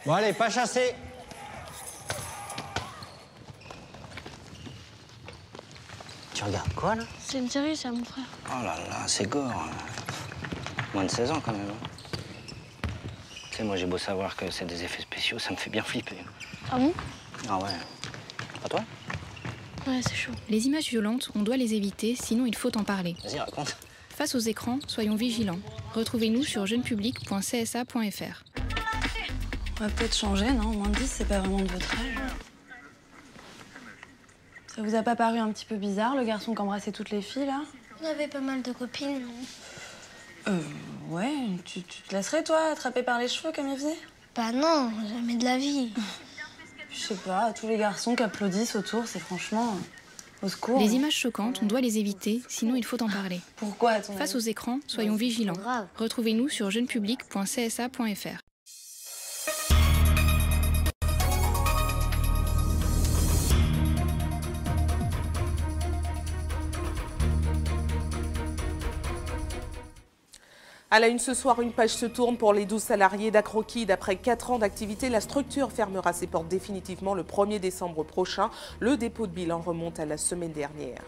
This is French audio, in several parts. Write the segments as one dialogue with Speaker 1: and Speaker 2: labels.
Speaker 1: Bon allez, pas chasser. Tu regardes quoi là?
Speaker 2: C'est une série, ça, mon frère.
Speaker 1: Oh là là, c'est gore. Moins de 16 ans quand même. Tu sais, moi j'ai beau savoir que c'est des effets spéciaux, ça me fait bien flipper.
Speaker 2: Ah bon?
Speaker 1: Ah ouais. Pas toi?
Speaker 2: Ouais, c'est chaud.
Speaker 3: Les images violentes, on doit les éviter, sinon il faut en parler.
Speaker 1: Vas-y, raconte.
Speaker 3: Face aux écrans, soyons vigilants. Retrouvez-nous sur jeunepublic.csa.fr.
Speaker 4: On va peut-être changer, non? Moins de 10, c'est pas vraiment de votre âge. Ça vous a pas paru un petit peu bizarre, le garçon qui embrassait toutes les filles, là?
Speaker 2: On avait pas mal de copines, non?
Speaker 4: Ouais. Tu te laisserais, toi, attraper par les cheveux comme il faisait?
Speaker 2: Bah non, jamais de la vie.
Speaker 4: Je sais pas, tous les garçons qui applaudissent autour, c'est franchement... Au secours.
Speaker 3: Les images choquantes, on doit les éviter, sinon il faut en parler.
Speaker 4: Pourquoi, à ton avis?
Speaker 3: Face aux écrans, soyons vigilants.
Speaker 2: Grave.
Speaker 3: Retrouvez-nous sur jeunepublic.csa.fr.
Speaker 5: À la une ce soir, une page se tourne pour les 12 salariés d'Acrokid. Après 4 ans d'activité, la structure fermera ses portes définitivement le 1er décembre prochain. Le dépôt de bilan remonte à la semaine dernière.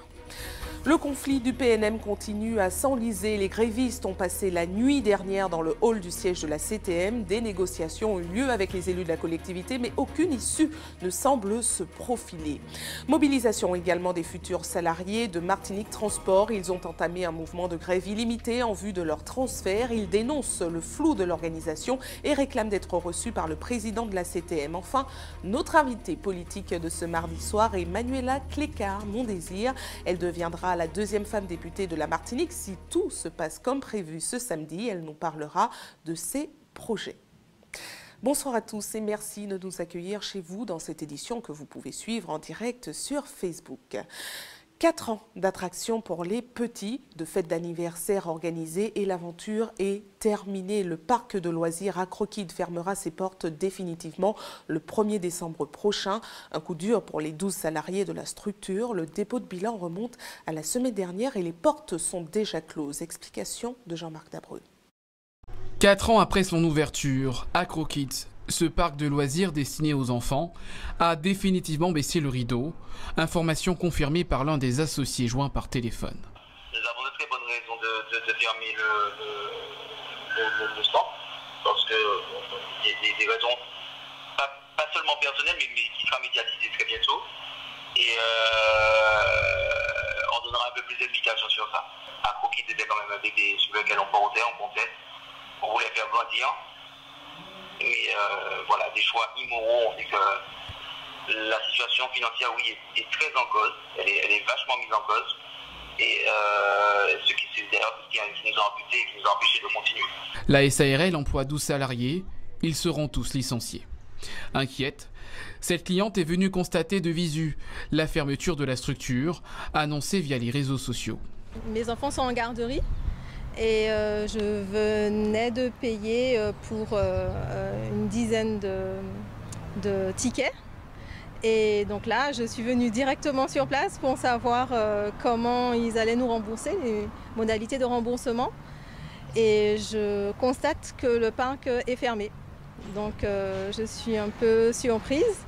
Speaker 5: Le conflit du PNM continue à s'enliser. Les grévistes ont passé la nuit dernière dans le hall du siège de la CTM. Des négociations ont eu lieu avec les élus de la collectivité, mais aucune issue ne semble se profiler. Mobilisation également des futurs salariés de Martinique Transport. Ils ont entamé un mouvement de grève illimité en vue de leur transfert. Ils dénoncent le flou de l'organisation et réclament d'être reçus par le président de la CTM. Enfin, notre invitée politique de ce mardi soir est Manuela Clécart-Mondésir. Elle deviendra la deuxième femme députée de la Martinique si tout se passe comme prévu ce samedi. Elle nous parlera de ses projets. Bonsoir à tous et merci de nous accueillir chez vous dans cette édition que vous pouvez suivre en direct sur Facebook. 4 ans d'attraction pour les petits, de fêtes d'anniversaire organisées et l'aventure est terminée. Le parc de loisirs Acrokid fermera ses portes définitivement le 1er décembre prochain. Un coup dur pour les 12 salariés de la structure. Le dépôt de bilan remonte à la semaine dernière et les portes sont déjà closes. Explication de Jean-Marc Dabreux.
Speaker 6: 4 ans après son ouverture, Acrokid, ce parc de loisirs destiné aux enfants, a définitivement baissé le rideau. Information confirmée par l'un des associés joints par téléphone.
Speaker 7: Nous avons de très bonnes raisons de fermer le centre, parce que des raisons pas seulement personnelles, mais qui sera médiatisées très bientôt. Et on donnera un peu plus d'explications sur ça. Acrokid était quand même un bébé sur lequel on comptait. On voulait faire grandir. Mais voilà, des choix immoraux ont fait que la situation financière, oui, est très en cause. Elle est vachement mise en cause. Et c'est d'ailleurs ce qui nous a amputés et qui nous a empêchés de continuer.
Speaker 6: La SARL emploie 12 salariés. Ils seront tous licenciés. Inquiète, cette cliente est venue constater de visu la fermeture de la structure, annoncée via les réseaux sociaux.
Speaker 8: Mes enfants sont en garderie. Et je venais de payer pour une dizaine de tickets. Et donc là, je suis venue directement sur place pour savoir comment ils allaient nous rembourser, les modalités de remboursement. Et je constate que le parc est fermé. Donc je suis un peu surprise.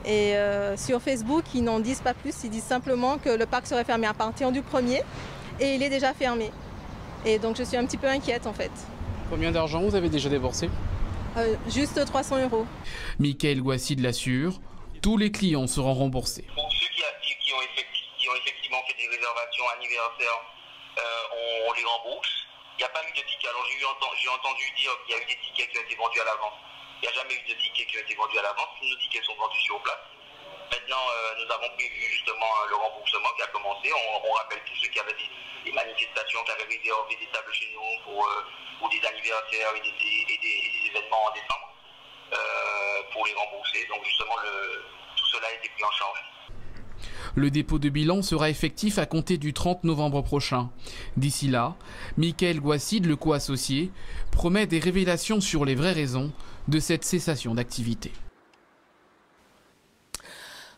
Speaker 8: Et sur Facebook, ils n'en disent pas plus. Ils disent simplement que le parc serait fermé à partir du 1er et il est déjà fermé. Et donc je suis un petit peu inquiète en fait.
Speaker 6: Combien d'argent vous avez déjà déboursé?
Speaker 8: Juste 300 €.
Speaker 6: Michael Gouassid l'assure, tous les clients seront remboursés.
Speaker 7: Pour ceux qui ont effectivement fait des réservations anniversaires, on les rembourse. Il n'y a pas eu de tickets. Alors j'ai entendu dire qu'il y a eu des tickets qui ont été vendus à l'avance. Il n'y a jamais eu de tickets qui ont été vendus à l'avance. Tous nos tickets sont vendus sur place. Maintenant, nous avons prévu justement le remboursement qui a commencé. On rappelle tous ceux qui avaient des manifestations, qui avaient réservé des tables chez nous pour des anniversaires et des événements en décembre, pour les rembourser. Donc justement, tout cela a été pris en charge.
Speaker 6: Le dépôt de bilan sera effectif à compter du 30 novembre prochain. D'ici là, Michael Gouassid, le co-associé, promet des révélations sur les vraies raisons de cette cessation d'activité.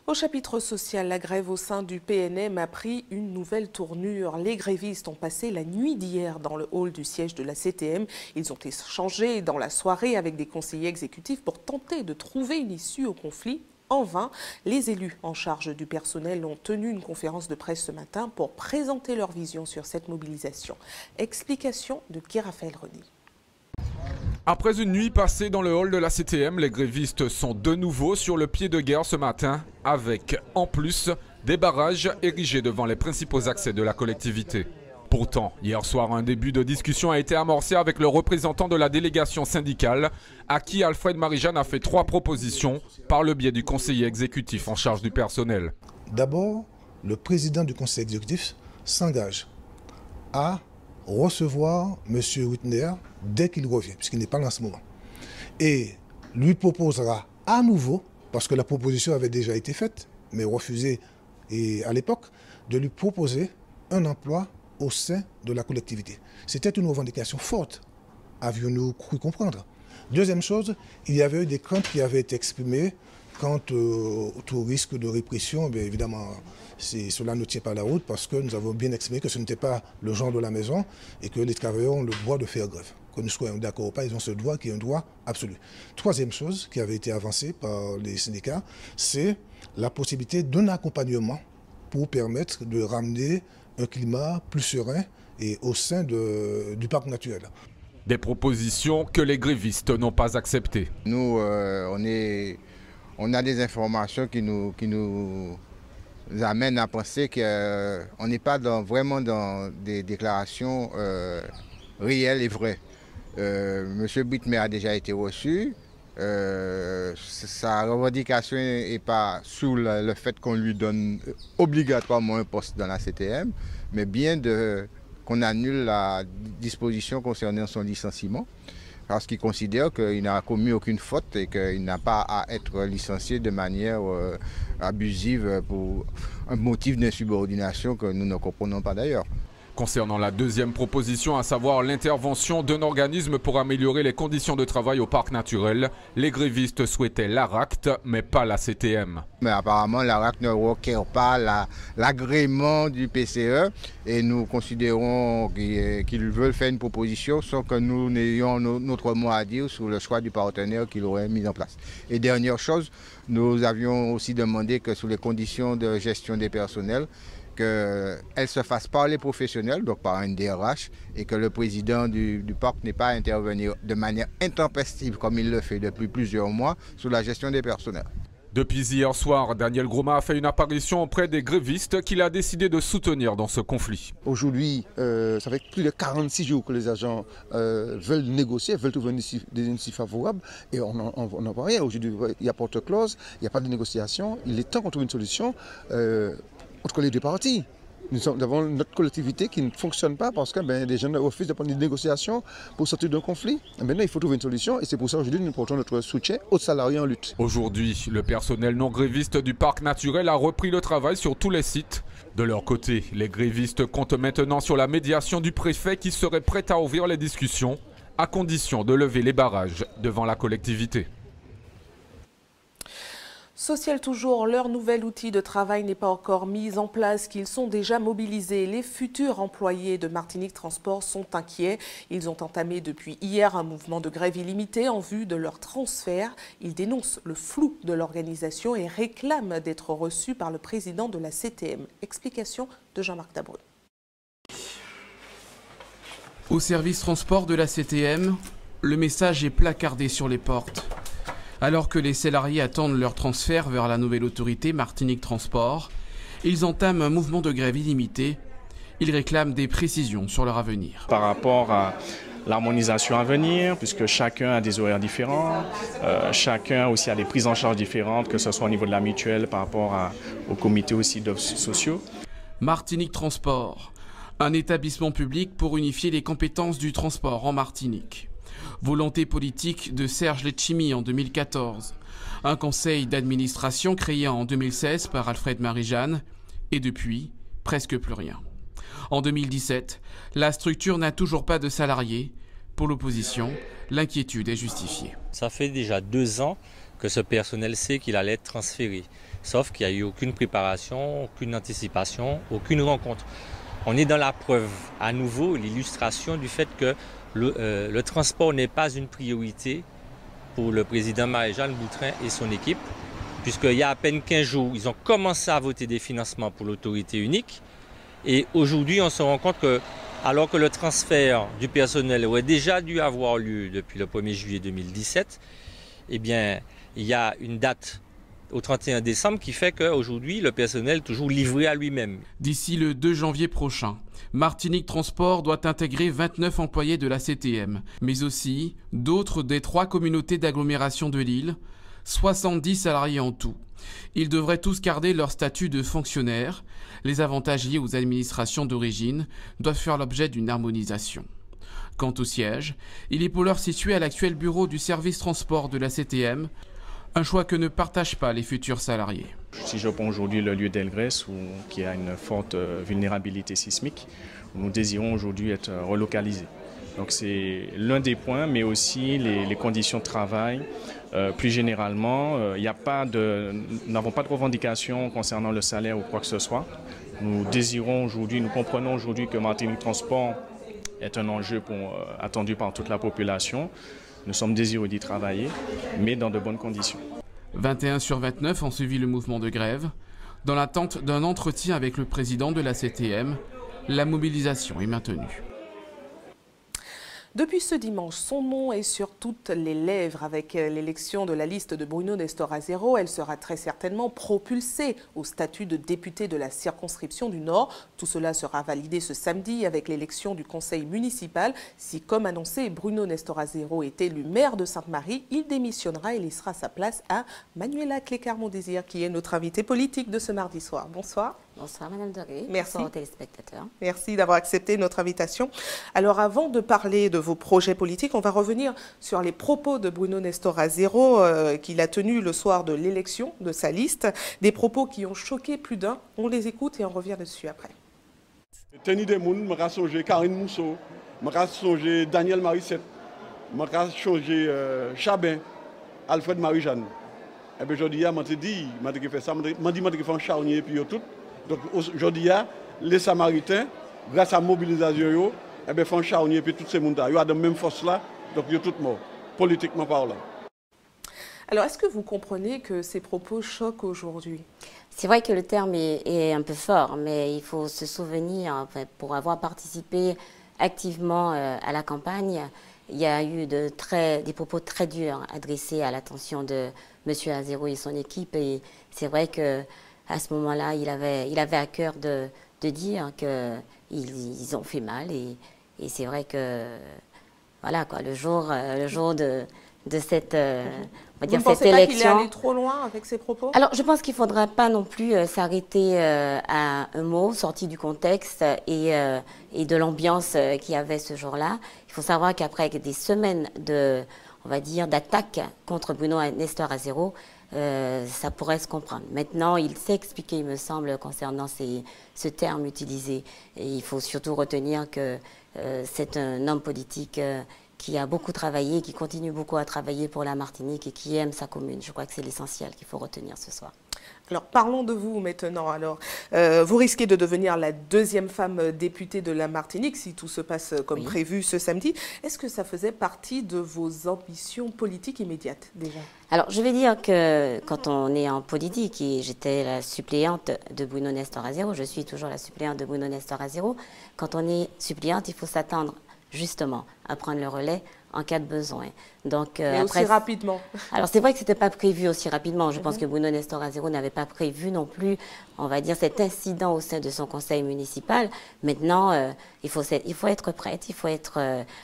Speaker 5: Au chapitre social, la grève au sein du PNM a pris une nouvelle tournure. Les grévistes ont passé la nuit d'hier dans le hall du siège de la CTM. Ils ont échangé dans la soirée avec des conseillers exécutifs pour tenter de trouver une issue au conflit. En vain, les élus en charge du personnel ont tenu une conférence de presse ce matin pour présenter leur vision sur cette mobilisation. Explication de Guy-Raphaël Rony.
Speaker 9: Après une nuit passée dans le hall de la CTM, les grévistes sont de nouveau sur le pied de guerre ce matin, avec, en plus, des barrages érigés devant les principaux accès de la collectivité. Pourtant, hier soir, un début de discussion a été amorcé avec le représentant de la délégation syndicale, à qui Alfred Marie-Jeanne a fait 3 propositions par le biais du conseiller exécutif en charge du personnel.
Speaker 10: D'abord, le président du conseil exécutif s'engage à recevoir M. Whitner dès qu'il revient, puisqu'il n'est pas là en ce moment. Et lui proposera à nouveau, parce que la proposition avait déjà été faite, mais refusée à l'époque, de lui proposer un emploi au sein de la collectivité. C'était une revendication forte, avions-nous cru comprendre. Deuxième chose, il y avait eu des craintes qui avaient été exprimées quant au risque de répression. Bien évidemment, cela ne tient pas la route parce que nous avons bien exprimé que ce n'était pas le genre de la maison et que les travailleurs ont le droit de faire grève. Que nous soyons d'accord ou pas, ils ont ce droit qui est un droit absolu. Troisième chose qui avait été avancée par les syndicats, c'est la possibilité d'un accompagnement pour permettre de ramener un climat plus serein et au sein du parc naturel.
Speaker 9: Des propositions que les grévistes n'ont pas acceptées.
Speaker 11: Nous, on a des informations qui nous amènent à penser qu'on n'est pas vraiment dans des déclarations réelles et vraies. Monsieur Whitmer a déjà été reçu. Sa revendication n'est pas sur le fait qu'on lui donne obligatoirement un poste dans la CTM, mais bien qu'on annule la disposition concernant son licenciement, parce qu'il considère qu'il n'a commis aucune faute et qu'il n'a pas à être licencié de manière abusive pour un motif d'insubordination que nous ne comprenons pas d'ailleurs.
Speaker 9: Concernant la deuxième proposition, à savoir l'intervention d'un organisme pour améliorer les conditions de travail au parc naturel, les grévistes souhaitaient l'ARACT, mais pas la CTM.
Speaker 11: Mais apparemment, l'ARACT ne requiert pas l'agrément du PCE et nous considérons qu'ils veulent faire une proposition sans que nous n'ayons notre mot à dire sur le choix du partenaire qu'il aurait mis en place. Et dernière chose, nous avions aussi demandé que sur les conditions de gestion des personnels, qu'elle se fasse par les professionnels, donc par un DRH, et que le président du parc n'ait pas à intervenir de manière intempestive, comme il le fait depuis plusieurs mois, sur la gestion des personnels.
Speaker 9: Depuis hier soir, Daniel Groma a fait une apparition auprès des grévistes qu'il a décidé de soutenir dans ce conflit.
Speaker 12: Aujourd'hui, ça fait plus de 46 jours que les agents veulent négocier, veulent trouver des issue favorables, et on n'en voit rien. Aujourd'hui, il y a porte-close, il n'y a pas de négociation. Il est temps qu'on trouve une solution entre les deux parties. Nous avons notre collectivité qui ne fonctionne pas parce que les gens refusent de prendre des négociations pour sortir d'un conflit. Maintenant, il faut trouver une solution et c'est pour ça aujourd'hui nous portons notre soutien aux salariés en lutte.
Speaker 9: Aujourd'hui, le personnel non gréviste du parc naturel a repris le travail sur tous les sites. De leur côté, les grévistes comptent maintenant sur la médiation du préfet qui serait prêt à ouvrir les discussions à condition de lever les barrages devant la collectivité.
Speaker 5: Social toujours, leur nouvel outil de travail n'est pas encore mis en place, qu'ils sont déjà mobilisés. Les futurs employés de Martinique Transport sont inquiets. Ils ont entamé depuis hier un mouvement de grève illimité en vue de leur transfert. Ils dénoncent le flou de l'organisation et réclament d'être reçus par le président de la CTM. Explication de Jean-Marc Dabreu.
Speaker 6: Au service transport de la CTM, le message est placardé sur les portes. Alors que les salariés attendent leur transfert vers la nouvelle autorité Martinique Transport, ils entament un mouvement de grève illimité. Ils réclament des précisions sur leur avenir.
Speaker 13: Par rapport à l'harmonisation à venir, puisque chacun a des horaires différents, chacun aussi a des prises en charge différentes, que ce soit au niveau de la mutuelle, par rapport au comité aussi d'offres sociaux.
Speaker 6: Martinique Transport, un établissement public pour unifier les compétences du transport en Martinique. Volonté politique de Serge Letchimy en 2014. Un conseil d'administration créé en 2016 par Alfred Marie-Jeanne. Et depuis, presque plus rien. En 2017, la structure n'a toujours pas de salariés. Pour l'opposition, l'inquiétude est justifiée.
Speaker 14: Ça fait déjà 2 ans que ce personnel sait qu'il allait être transféré. sauf qu'il n'y a eu aucune préparation, aucune anticipation, aucune rencontre. On est dans la preuve, à nouveau, l'illustration du fait que le transport n'est pas une priorité pour le président Marie-Jeanne Boutrin et son équipe, puisqu'il y a à peine 15 jours, ils ont commencé à voter des financements pour l'autorité unique. Et aujourd'hui, on se rend compte que, alors que le transfert du personnel aurait déjà dû avoir lieu depuis le 1er juillet 2017, eh bien, il y a une date au 31 décembre qui fait qu'aujourd'hui, le personnel est toujours livré à lui-même.
Speaker 6: D'ici le 2 janvier prochain, Martinique Transport doit intégrer 29 employés de la CTM, mais aussi d'autres des 3 communautés d'agglomération de l'île, 70 salariés en tout. Ils devraient tous garder leur statut de fonctionnaire. Les avantages liés aux administrations d'origine doivent faire l'objet d'une harmonisation. Quant au siège, il est pour l'heure situé à l'actuel bureau du service transport de la CTM, un choix que ne partagent pas les futurs salariés.
Speaker 13: Si je prends aujourd'hui le lieu d'Elgrès, qui a une forte vulnérabilité sismique, nous désirons aujourd'hui être relocalisés. Donc c'est l'un des points, mais aussi les conditions de travail. Plus généralement, nous n'avons pas de revendications concernant le salaire ou quoi que ce soit. Nous comprenons aujourd'hui que Martinique Transport est un enjeu attendu par toute la population. Nous sommes désireux d'y travailler, mais dans de bonnes conditions.
Speaker 6: 21 sur 29 ont suivi le mouvement de grève. Dans l'attente d'un entretien avec le président de la CTM, la mobilisation est maintenue.
Speaker 5: Depuis ce dimanche, son nom est sur toutes les lèvres avec l'élection de la liste de Bruno Nestor Azero. Elle sera très certainement propulsée au statut de député de la circonscription du Nord. Tout cela sera validé ce samedi avec l'élection du conseil municipal. Si, comme annoncé, Bruno Nestor Azero est élu maire de Sainte-Marie, il démissionnera et laissera sa place à Manuela Clécarmont-Désir, qui est notre invitée politique de ce mardi soir. Bonsoir.
Speaker 15: Bonsoir Madame Doré.
Speaker 5: Merci.
Speaker 15: Bonsoir aux téléspectateurs.
Speaker 5: Merci d'avoir accepté notre invitation. Alors avant de parler de vos projets politiques, on va revenir sur les propos de Bruno Nestor Azero qu'il a tenus le soir de l'élection de sa liste. Des propos qui ont choqué plus d'un. On les écoute et on revient dessus après.
Speaker 16: Tenny Demoun, je songe Karine Mousseau, je songe Daniel Marissette, je songe Chabin, Alfred Marie-Jeanne. Et bien aujourd'hui, je dit, je fait ça, je dit, je fais un charnier et puis tout. Donc aujourd'hui, les Samaritains, grâce à la mobilisation, font charnier et puis tous ces gens, ils ont la même force là, donc ils sont tous morts, politiquement parlant.
Speaker 5: Alors, est-ce que vous comprenez que ces propos choquent aujourd'hui?
Speaker 15: C'est vrai que le terme est un peu fort, mais il faut se souvenir, pour avoir participé activement à la campagne, il y a eu des propos très durs adressés à l'attention de M. Azero et son équipe. Et c'est vrai qu'à ce moment-là, il avait à cœur de dire qu'ils ont fait mal. Et c'est vrai que, voilà, quoi, le jour de cette, on va dire, cette élection. Vous ne pensez pas qu'il est
Speaker 5: allé trop loin avec ses propos?
Speaker 15: Alors, je pense qu'il ne faudra pas non plus s'arrêter à un mot sorti du contexte et de l'ambiance qu'il y avait ce jour-là. Il faut savoir qu'après des semaines on va dire, d'attaques contre Bruno Nestor Azero, ça pourrait se comprendre. Maintenant, il s'est expliqué, il me semble, concernant ce terme utilisé. Et il faut surtout retenir que c'est un homme politique qui a beaucoup travaillé, qui continue beaucoup à travailler pour la Martinique et qui aime sa commune. Je crois que c'est l'essentiel qu'il faut retenir ce soir.
Speaker 5: Alors, parlons de vous maintenant. Alors, vous risquez de devenir la deuxième femme députée de la Martinique si tout se passe comme prévu ce samedi. Est-ce que ça faisait partie de vos ambitions politiques immédiates déjà?
Speaker 15: Alors, je vais dire que quand on est en politique, et j'étais la suppléante de Bruno Nestor Azero, je suis toujours la suppléante de Bruno Nestor Azero, quand on est suppléante, il faut s'attendre justement à prendre le relais en cas de besoin. Donc,
Speaker 5: mais après, aussi rapidement.
Speaker 15: Alors c'est vrai que ce n'était pas prévu aussi rapidement. Je pense que Bruno Nestor Azero n'avait pas prévu non plus, on va dire, cet incident au sein de son conseil municipal. Maintenant, il faut être prête, il faut être,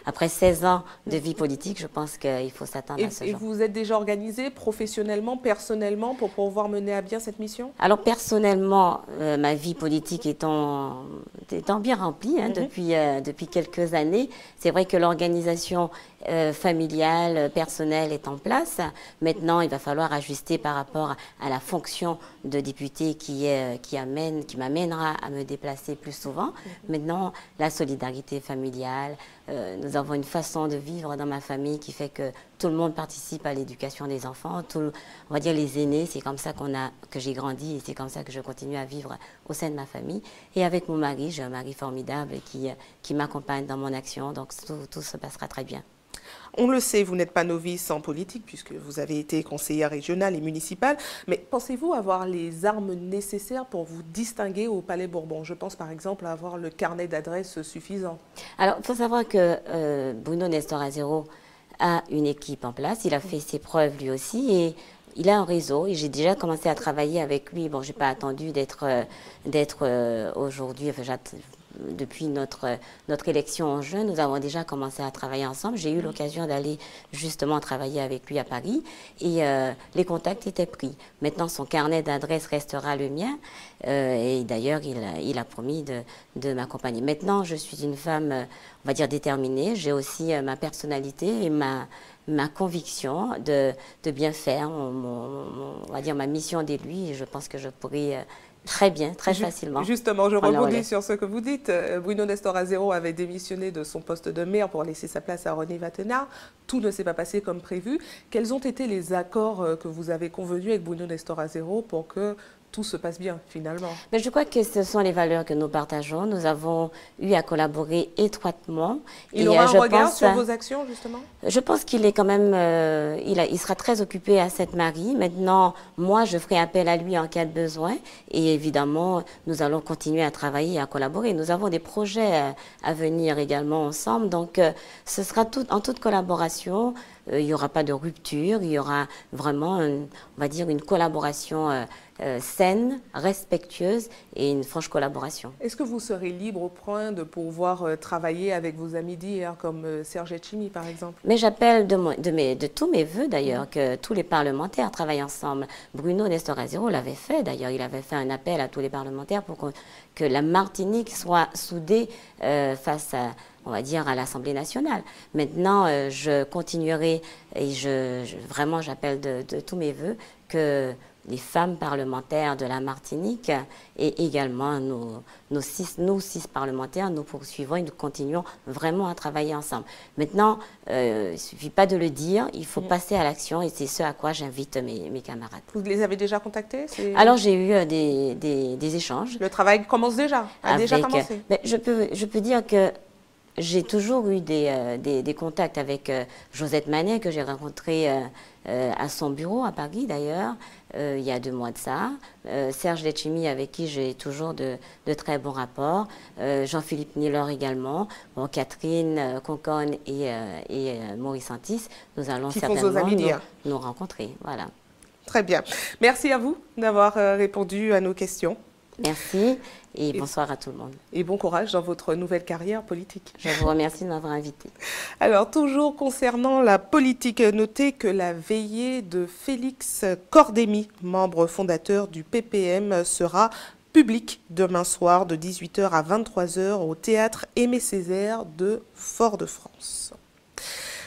Speaker 15: après 16 ans de vie politique, je pense qu'il faut s'attendre à ce genre.
Speaker 5: Et vous êtes déjà organisée professionnellement, personnellement, pour pouvoir mener à bien cette mission?
Speaker 15: Alors personnellement, ma vie politique étant bien remplie depuis quelques années, c'est vrai que l'organisation familiale, légal, personnel est en place. Maintenant, il va falloir ajuster par rapport à la fonction de député qui m'amènera à me déplacer plus souvent. Maintenant, la solidarité familiale, nous avons une façon de vivre dans ma famille qui fait que tout le monde participe à l'éducation des enfants. On va dire les aînés, c'est comme ça que j'ai grandi et c'est comme ça que je continue à vivre au sein de ma famille. Et avec mon mari, j'ai un mari formidable qui m'accompagne dans mon action, donc tout se passera très bien.
Speaker 5: On le sait, vous n'êtes pas novice en politique puisque vous avez été conseillère régionale et municipale, mais pensez-vous avoir les armes nécessaires pour vous distinguer au Palais Bourbon? Je pense par exemple à avoir le carnet d'adresses suffisant.
Speaker 15: Alors, il faut savoir que Bruno Nestor-Azero a une équipe en place, il a fait ses preuves lui aussi et il a un réseau et j'ai déjà commencé à travailler avec lui. Bon, je n'ai pas attendu d'être aujourd'hui, enfin, depuis notre élection en juin, nous avons déjà commencé à travailler ensemble. J'ai eu l'occasion d'aller justement travailler avec lui à Paris et les contacts étaient pris. Maintenant, son carnet d'adresses restera le mien et d'ailleurs, il a promis de m'accompagner. Maintenant, je suis une femme, on va dire, déterminée. J'ai aussi ma personnalité et ma conviction de bien faire, on va dire ma mission d'élu et je pense que je pourrai très bien, très facilement.
Speaker 5: Justement, je rebondis sur ce que vous dites. Bruno Nestor-Azero avait démissionné de son poste de maire pour laisser sa place à René Wattenaar. Tout ne s'est pas passé comme prévu. Quels ont été les accords que vous avez convenus avec Bruno Nestor-Azero pour que tout se passe bien, finalement?
Speaker 15: Mais je crois que ce sont les valeurs que nous partageons. Nous avons eu à collaborer étroitement.
Speaker 5: Il aura un regard sur vos actions, justement?
Speaker 15: Je pense qu'il est quand même... il sera très occupé à Sainte-Marie. Maintenant, moi, je ferai appel à lui en cas de besoin. Et évidemment, nous allons continuer à travailler et à collaborer. Nous avons des projets à venir également ensemble. Donc, ce sera en toute collaboration. Il n'y aura pas de rupture. Il y aura vraiment, on va dire, une collaboration saine, respectueuse et une franche collaboration.
Speaker 5: Est-ce que vous serez libre au point de pouvoir travailler avec vos amis d'hier, comme Serge Etchimi, par exemple?
Speaker 15: Mais j'appelle de tous mes voeux, d'ailleurs, que tous les parlementaires travaillent ensemble. Bruno Nestor-Azero l'avait fait, d'ailleurs. Il avait fait un appel à tous les parlementaires pour que la Martinique soit soudée face à, on va dire, à l'Assemblée nationale. Maintenant, je continuerai et vraiment, j'appelle de tous mes voeux que les femmes parlementaires de la Martinique et également nous six parlementaires, nous poursuivons et nous continuons vraiment à travailler ensemble. Maintenant, il ne suffit pas de le dire, il faut passer à l'action et c'est ce à quoi j'invite mes camarades.
Speaker 5: Vous les avez déjà contactés?
Speaker 15: Alors, j'ai eu des échanges.
Speaker 5: Le travail commence déjà, déjà commencé.
Speaker 15: Mais je peux dire que j'ai toujours eu des contacts avec Josette Manet, que j'ai rencontré à son bureau à Paris d'ailleurs, il y a 2 mois de ça. Serge Letchimi, avec qui j'ai toujours de très bons rapports. Jean-Philippe Niller également. Bon, Catherine Conconne et Maurice Antis, nous allons certainement nous rencontrer. Voilà.
Speaker 5: Très bien. Merci à vous d'avoir répondu à nos questions.
Speaker 15: Merci et bonsoir à tout le monde.
Speaker 5: Et bon courage dans votre nouvelle carrière politique.
Speaker 15: Je vous remercie de m'avoir invité.
Speaker 5: Alors, toujours concernant la politique, notez que la veillée de Félix Cordémy, membre fondateur du PPM, sera publique demain soir de 18 h à 23 h au théâtre Aimé Césaire de Fort-de-France.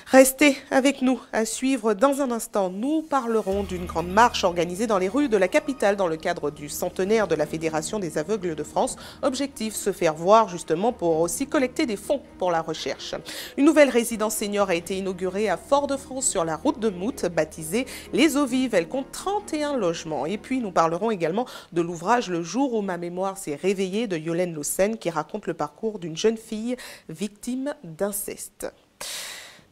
Speaker 5: Restez avec nous à suivre dans un instant. Nous parlerons d'une grande marche organisée dans les rues de la capitale dans le cadre du centenaire de la Fédération des aveugles de France. Objectif, se faire voir justement pour aussi collecter des fonds pour la recherche. Une nouvelle résidence senior a été inaugurée à Fort-de-France sur la route de Mout, baptisée Les Eaux Vives. Elle compte 31 logements. Et puis nous parlerons également de l'ouvrage Le jour où ma mémoire s'est réveillée de Yolène Lossen qui raconte le parcours d'une jeune fille victime d'inceste.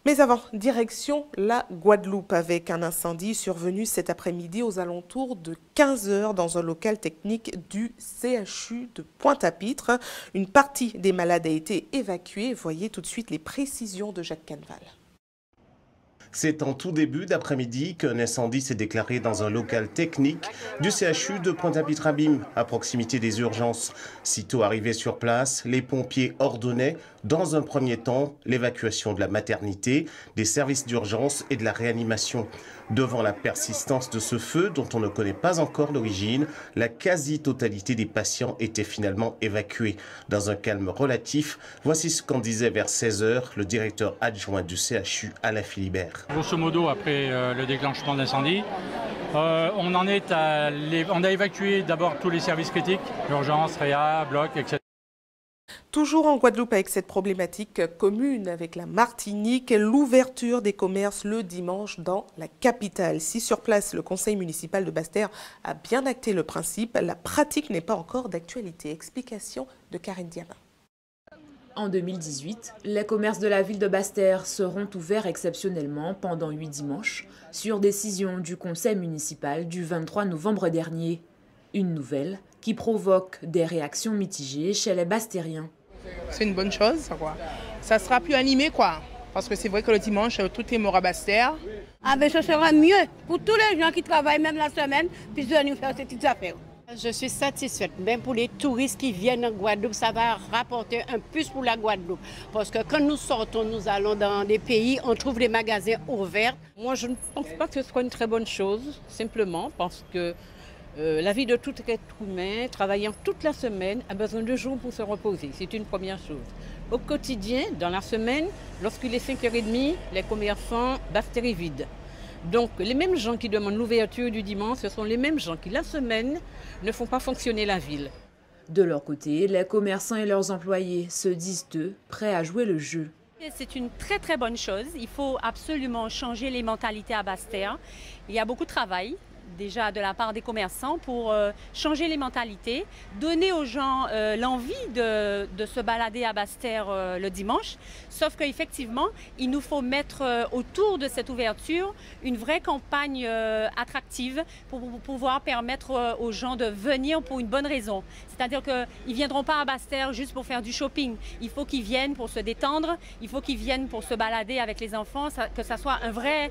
Speaker 5: Mais avant, direction la Guadeloupe avec un incendie survenu cet après-midi aux alentours de 15 h dans un local technique du CHU de Pointe-à-Pitre. Une partie des malades a été évacuée. Voyez tout de suite les précisions de Jacques Canval.
Speaker 17: C'est en tout début d'après-midi qu'un incendie s'est déclaré dans un local technique du CHU de Pointe-à-Pitre-Abîme, à proximité des urgences. Sitôt arrivés sur place, les pompiers ordonnaient Dans un premier temps, l'évacuation de la maternité, des services d'urgence et de la réanimation. Devant la persistance de ce feu, dont on ne connaît pas encore l'origine, la quasi-totalité des patients étaient finalement évacués. Dans un calme relatif, voici ce qu'en disait vers 16 h le directeur adjoint du CHU, Alain Philibert.
Speaker 18: Grosso modo, après le déclenchement de l'incendie, on a évacué d'abord tous les services critiques, urgence, réa, bloc, etc.
Speaker 5: Toujours en Guadeloupe avec cette problématique commune avec la Martinique, l'ouverture des commerces le dimanche dans la capitale. Si sur place, le conseil municipal de Basse-Terre a bien acté le principe, la pratique n'est pas encore d'actualité. Explication de Karine Diama.
Speaker 19: En 2018, les commerces de la ville de Basse-Terre seront ouverts exceptionnellement pendant 8 dimanches, sur décision du conseil municipal du 23 novembre dernier. Une nouvelle qui provoque des réactions mitigées chez les Basse-Terriens.
Speaker 20: C'est une bonne chose, quoi. Ça sera plus animé, quoi. Parce que c'est vrai que le dimanche, tout est mort à Basse-Terre.
Speaker 21: Ah ben ce sera mieux pour tous les gens qui travaillent, même la semaine, puissent venir faire ces petites affaires.
Speaker 22: Je suis satisfaite, même pour les touristes qui viennent en Guadeloupe, ça va rapporter un plus pour la Guadeloupe. Parce que quand nous sortons, nous allons dans des pays, on trouve les magasins ouverts.
Speaker 23: Moi, je ne pense pas que ce soit une très bonne chose, simplement parce que la vie de tout être humain, travaillant toute la semaine, a besoin de jours pour se reposer. C'est une première chose. Au quotidien, dans la semaine, lorsqu'il est 5 h 30, les commerçants Basse-Terre est vide. Donc les mêmes gens qui demandent l'ouverture du dimanche, ce sont les mêmes gens qui, la semaine, ne font pas fonctionner la ville.
Speaker 19: De leur côté, les commerçants et leurs employés se disent, eux, prêts à jouer le jeu.
Speaker 24: C'est une très très bonne chose. Il faut absolument changer les mentalités à Basse-Terre. Il y a beaucoup de travail déjà de la part des commerçants pour changer les mentalités, donner aux gens l'envie de se balader à Basse-Terre le dimanche. Sauf qu'effectivement, il nous faut mettre autour de cette ouverture une vraie campagne attractive pour pouvoir permettre aux gens de venir pour une bonne raison. C'est-à-dire qu'ils ne viendront pas à Basse-Terre juste pour faire du shopping. Il faut qu'ils viennent pour se détendre, il faut qu'ils viennent pour se balader avec les enfants, que ça soit un vrai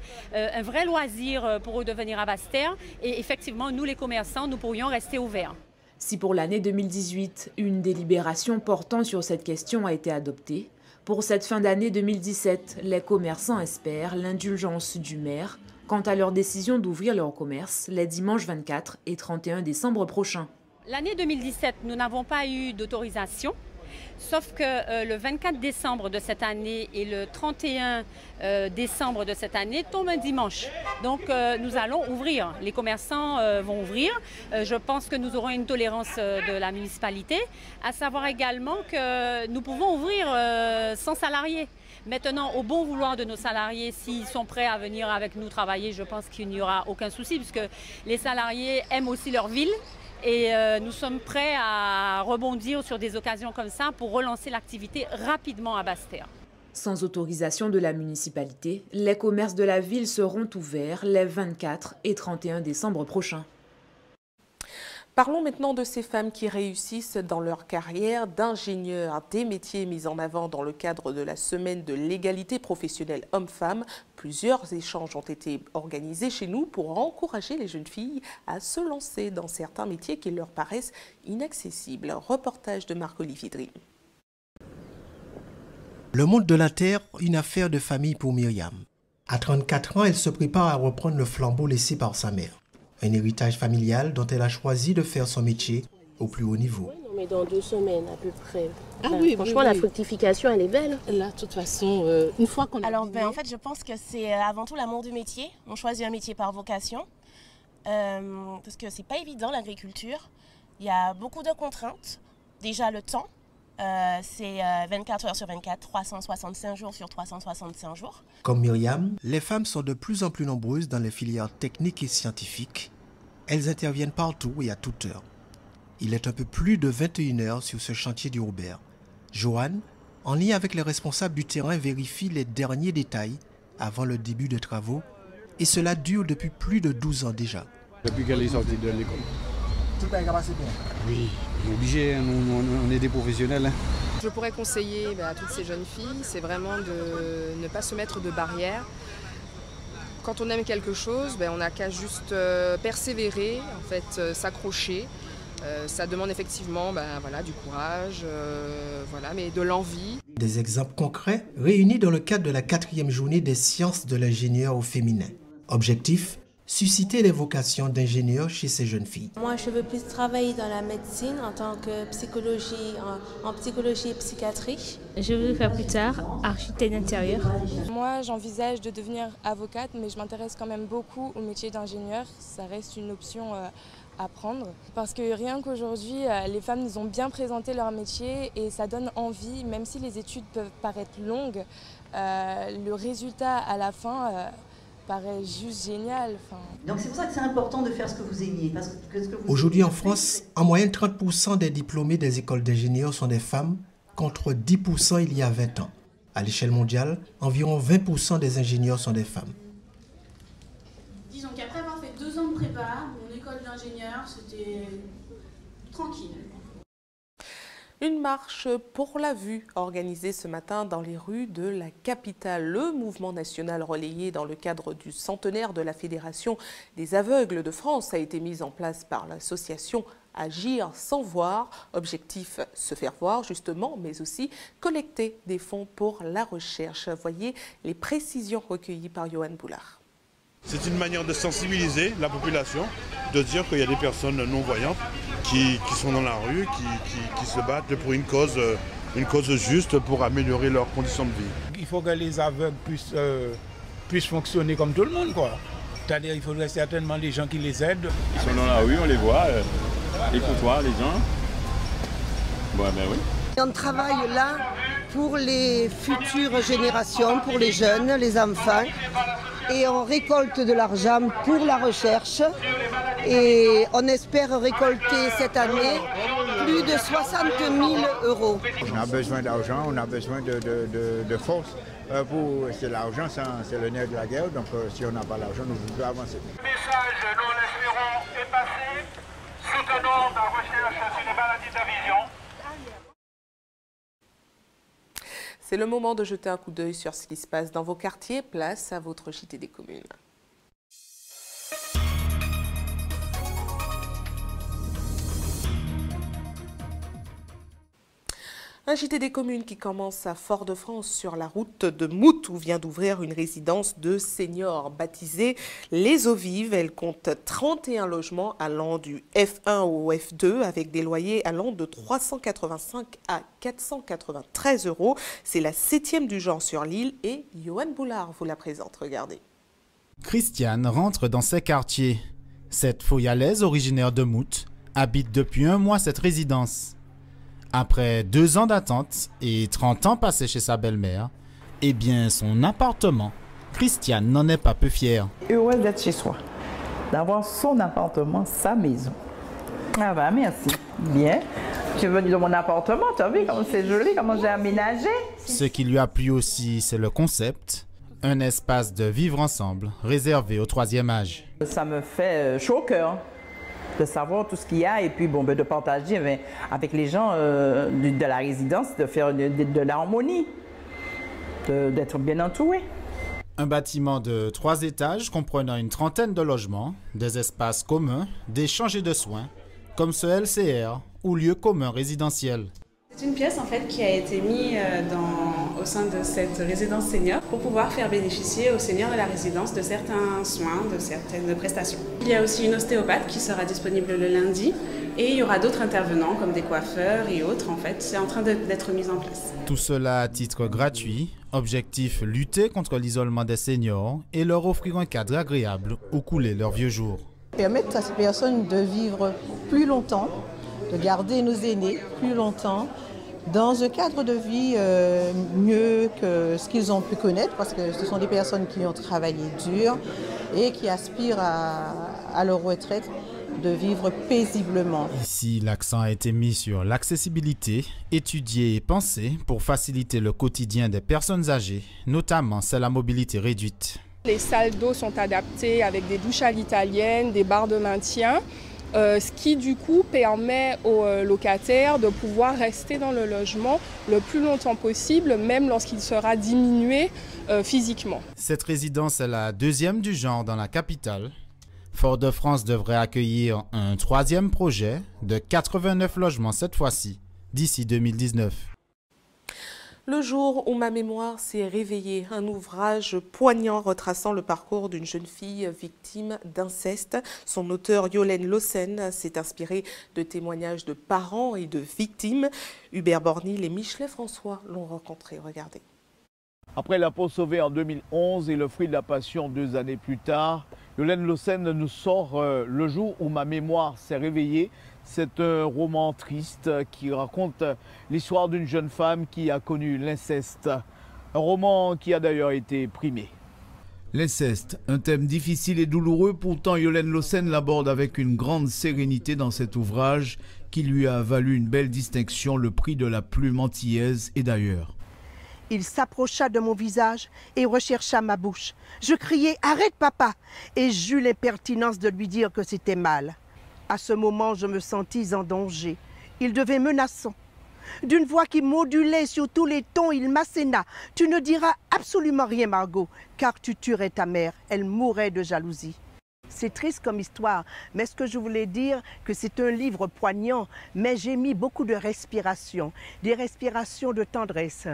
Speaker 24: loisir pour eux de venir à Basse-Terre. Et effectivement, nous les commerçants, nous pourrions rester ouverts.
Speaker 19: Si pour l'année 2018, une délibération portant sur cette question a été adoptée, pour cette fin d'année 2017, les commerçants espèrent l'indulgence du maire quant à leur décision d'ouvrir leur commerce les dimanches 24 et 31 décembre prochains.
Speaker 24: L'année 2017, nous n'avons pas eu d'autorisation. Sauf que le 24 décembre de cette année et le 31 décembre de cette année tombent un dimanche. Donc nous allons ouvrir, les commerçants vont ouvrir. Je pense que nous aurons une tolérance de la municipalité, à savoir également que nous pouvons ouvrir sans salariés. Maintenant, au bon vouloir de nos salariés, s'ils sont prêts à venir avec nous travailler, je pense qu'il n'y aura aucun souci, puisque les salariés aiment aussi leur ville. Et nous sommes prêts à rebondir sur des occasions comme ça pour relancer l'activité rapidement à Basse-Terre.
Speaker 19: Sans autorisation de la municipalité, les commerces de la ville seront ouverts les 24 et 31 décembre prochains.
Speaker 5: Parlons maintenant de ces femmes qui réussissent dans leur carrière d'ingénieur, des métiers mis en avant dans le cadre de la semaine de l'égalité professionnelle hommes-femmes. Plusieurs échanges ont été organisés chez nous pour encourager les jeunes filles à se lancer dans certains métiers qui leur paraissent inaccessibles. Reportage de Marc-Olivier Drim.
Speaker 25: Le monde de la terre, une affaire de famille pour Myriam. À 34 ans, elle se prépare à reprendre le flambeau laissé par sa mère. Un héritage familial dont elle a choisi de faire son métier au plus haut niveau.
Speaker 26: Mais dans 2 semaines à peu près.
Speaker 27: Ah oui,
Speaker 26: franchement, la fructification, elle est belle.
Speaker 27: Là, de toute façon, une fois qu'on a...
Speaker 28: Alors, en fait, je pense que c'est avant tout l'amour du métier. On choisit un métier par vocation. Parce que c'est pas évident, l'agriculture. Il y a beaucoup de contraintes. Déjà, le temps. C'est 24 heures sur 24, 365 jours sur 365 jours.
Speaker 25: Comme Myriam, les femmes sont de plus en plus nombreuses dans les filières techniques et scientifiques. Elles interviennent partout et à toute heure. Il est un peu plus de 21 heures sur ce chantier du Robert. Joanne, en lien avec les responsables du terrain, vérifie les derniers détails avant le début des travaux. Et cela dure depuis plus de 12 ans déjà.
Speaker 29: Depuis qu'elle est sortie de l'école.
Speaker 25: Tout est capacité.
Speaker 29: Oui, on est obligé, on est des professionnels.
Speaker 30: Je pourrais conseiller à toutes ces jeunes filles, c'est vraiment de ne pas se mettre de barrières. Quand on aime quelque chose, on n'a qu'à juste persévérer, en fait, s'accrocher. Ça demande effectivement du courage, mais de l'envie.
Speaker 25: Des exemples concrets réunis dans le cadre de la 4e journée des sciences de l'ingénieur au féminin. Objectif, susciter les vocations d'ingénieurs chez ces jeunes filles.
Speaker 26: Moi, je veux plus travailler dans la médecine en tant que en psychologie et psychiatrie.
Speaker 1: Je veux faire plus tard architecte d'intérieur.
Speaker 2: Moi, j'envisage de devenir avocate, mais je m'intéresse quand même beaucoup au métier d'ingénieur. Ça reste une option à prendre. Parce que rien qu'aujourd'hui, les femmes nous ont bien présenté leur métier et ça donne envie, même si les études peuvent paraître longues, le résultat à la fin paraît juste génial.
Speaker 3: Donc c'est pour ça que c'est important de faire ce que vous aimez.
Speaker 25: Aujourd'hui en France, en moyenne 30% des diplômés des écoles d'ingénieurs sont des femmes, contre 10% il y a 20 ans. À l'échelle mondiale, environ 20% des ingénieurs sont des femmes.
Speaker 4: Disons qu'après avoir fait 2 ans de prépa, mon école d'ingénieur, c'était tranquille.
Speaker 5: Une marche pour la vue organisée ce matin dans les rues de la capitale. Le mouvement national relayé dans le cadre du centenaire de la Fédération des aveugles de France a été mis en place par l'association Agir sans voir. Objectif, se faire voir justement, mais aussi collecter des fonds pour la recherche. Voyez les précisions recueillies par Johan Boulard.
Speaker 7: C'est une manière de sensibiliser la population, de dire qu'il y a des personnes non-voyantes qui sont dans la rue, qui se battent pour une cause juste pour améliorer leurs conditions de vie.
Speaker 8: Il faut que les aveugles puissent fonctionner comme tout le monde, quoi. C'est-à-dire qu'il faudrait certainement des gens qui les aident.
Speaker 9: Ils sont dans la rue, on les voit, ils côtoient les gens. Oui.
Speaker 10: On travaille là pour les futures générations, pour les jeunes, les enfants. Et on récolte de l'argent pour la recherche. Et on espère récolter cette année plus de 60 000 €.
Speaker 8: On a besoin d'argent, on a besoin de force. C'est l'argent, c'est le nerf de la guerre. Donc si on n'a pas l'argent, nous ne pouvons pas avancer.
Speaker 11: Le message, nous l'espérons, est passé. Soutenons la recherche sur les maladies de la vision.
Speaker 5: C'est le moment de jeter un coup d'œil sur ce qui se passe dans vos quartiers. Place à votre JT des communes. Un JT des communes qui commence à Fort-de-France sur la route de Mout où vient d'ouvrir une résidence de seniors baptisée Les Eaux Vives. Elle compte 31 logements allant du F1 au F2 avec des loyers allant de 385 à 493 €. C'est la 7e du genre sur l'île et Johan Boulard vous la présente. Regardez.
Speaker 12: Christiane rentre dans ses quartiers. Cette Foyalaise originaire de Mout habite depuis 1 mois cette résidence. Après 2 ans d'attente et 30 ans passés chez sa belle-mère, eh bien son appartement, Christiane n'en est pas peu fière.
Speaker 31: Heureuse d'être chez soi, d'avoir son appartement, sa maison. Ah bah merci, bien. Je suis venue dans mon appartement, tu as vu comment c'est joli, comment j'ai aménagé.
Speaker 12: Ce qui lui a plu aussi, c'est le concept, un espace de vivre ensemble réservé au 3e âge.
Speaker 31: Ça me fait chaud au cœur de savoir tout ce qu'il y a et puis de partager avec les gens de la résidence, de faire de l'harmonie, d'être bien entouré.
Speaker 12: Un bâtiment de 3 étages comprenant une trentaine de logements, des espaces communs, des changés de soins, comme ce LCR ou lieu commun résidentiel.
Speaker 32: C'est une pièce en fait qui a été mise au sein de cette résidence senior pour pouvoir faire bénéficier aux seniors de la résidence de certains soins, de certaines prestations. Il y a aussi une ostéopathe qui sera disponible le lundi et il y aura d'autres intervenants comme des coiffeurs et autres en fait. C'est en train d'être mis en place.
Speaker 12: Tout cela à titre gratuit. Objectif, lutter contre l'isolement des seniors et leur offrir un cadre agréable où couler leurs vieux jours.
Speaker 33: Permettre à ces personnes de vivre plus longtemps, de garder nos aînés plus longtemps, dans un cadre de vie mieux que ce qu'ils ont pu connaître, parce que ce sont des personnes qui ont travaillé dur et qui aspirent à leur retraite de vivre paisiblement.
Speaker 12: Ici, l'accent a été mis sur l'accessibilité, étudiée et pensée pour faciliter le quotidien des personnes âgées, notamment celles à mobilité réduite.
Speaker 2: Les salles d'eau sont adaptées avec des douches à l'italienne, des barres de maintien. Ce qui du coup permet aux locataires de pouvoir rester dans le logement le plus longtemps possible, même lorsqu'il sera diminué physiquement.
Speaker 12: Cette résidence est la 2e du genre dans la capitale. Fort-de-France devrait accueillir un troisième projet de 89 logements cette fois-ci, d'ici 2019.
Speaker 5: Le jour où ma mémoire s'est réveillée, un ouvrage poignant retraçant le parcours d'une jeune fille victime d'inceste. Son auteur Yolène Lossen s'est inspiré de témoignages de parents et de victimes. Hubert Bornil et Michelet François l'ont rencontré. Regardez.
Speaker 6: Après La peau sauvée en 2011 et Le fruit de la passion 2 années plus tard, Yolène Lossen nous sort Le jour où ma mémoire s'est réveillée. C'est un roman triste qui raconte l'histoire d'une jeune femme qui a connu l'inceste. Un roman qui a d'ailleurs été primé. L'inceste, un thème difficile et douloureux, pourtant Yolène Lossen l'aborde avec une grande sérénité dans cet ouvrage qui lui a valu une belle distinction, le prix de la plume antillaise et d'ailleurs.
Speaker 10: Il s'approcha de mon visage et rechercha ma bouche. Je criai « Arrête papa !» et j'eus l'impertinence de lui dire que c'était mal. À ce moment, je me sentis en danger. Il devait menaçant. D'une voix qui modulait sur tous les tons, il m'asséna. « Tu ne diras absolument rien, Margot, car tu tuerais ta mère. Elle mourrait de jalousie. » C'est triste comme histoire, mais ce que je voulais dire, que c'est un livre poignant, mais j'ai mis beaucoup de respiration, des respirations de tendresse,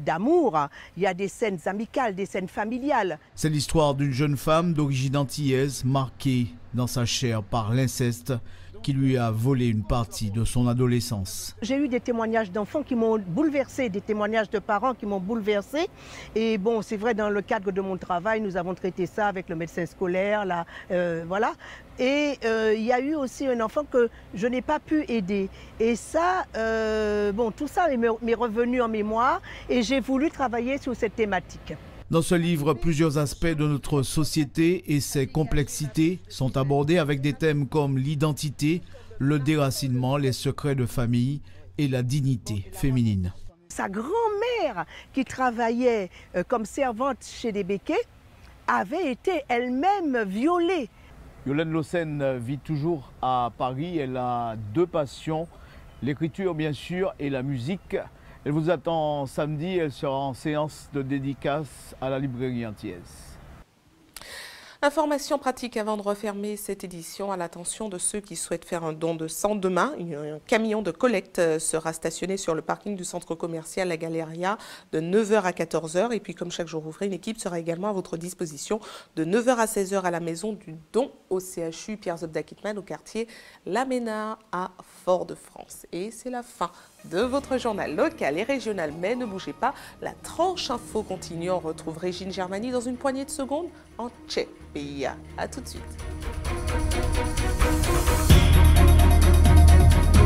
Speaker 10: d'amour. Il y a des scènes amicales, des scènes familiales.
Speaker 6: C'est l'histoire d'une jeune femme d'origine antillaise marquée dans sa chair par l'inceste qui lui a volé une partie de son adolescence.
Speaker 10: J'ai eu des témoignages d'enfants qui m'ont bouleversée, des témoignages de parents qui m'ont bouleversée. Et bon, c'est vrai, dans le cadre de mon travail, nous avons traité ça avec le médecin scolaire, là, voilà. Et il y a eu aussi un enfant que je n'ai pas pu aider. Et ça, bon, tout ça m'est revenu en mémoire et j'ai voulu travailler sur cette thématique.
Speaker 6: Dans ce livre, plusieurs aspects de notre société et ses complexités sont abordés avec des thèmes comme l'identité, le déracinement, les secrets de famille et la dignité féminine.
Speaker 10: Sa grand-mère, qui travaillait comme servante chez des Béquets, avait été elle-même violée.
Speaker 6: Yolène Lossen vit toujours à Paris. Elle a deux passions, l'écriture bien sûr et la musique. Elle vous attend samedi, elle sera en séance de dédicace à la librairie antillaise.
Speaker 5: Information pratique avant de refermer cette édition à l'attention de ceux qui souhaitent faire un don de sang demain. Un camion de collecte sera stationné sur le parking du centre commercial La Galeria de 9h à 14h. Et puis comme chaque jour ouvré, une équipe sera également à votre disposition de 9h à 16h à la maison du don au CHU Pierre Zobda Kittmann au quartier La Ménard à Fort-de-France. Et c'est la fin de votre journal local et régional. Mais ne bougez pas, la tranche info continue. On retrouve Régine Germani dans une poignée de secondes en Tchèque. A tout de suite.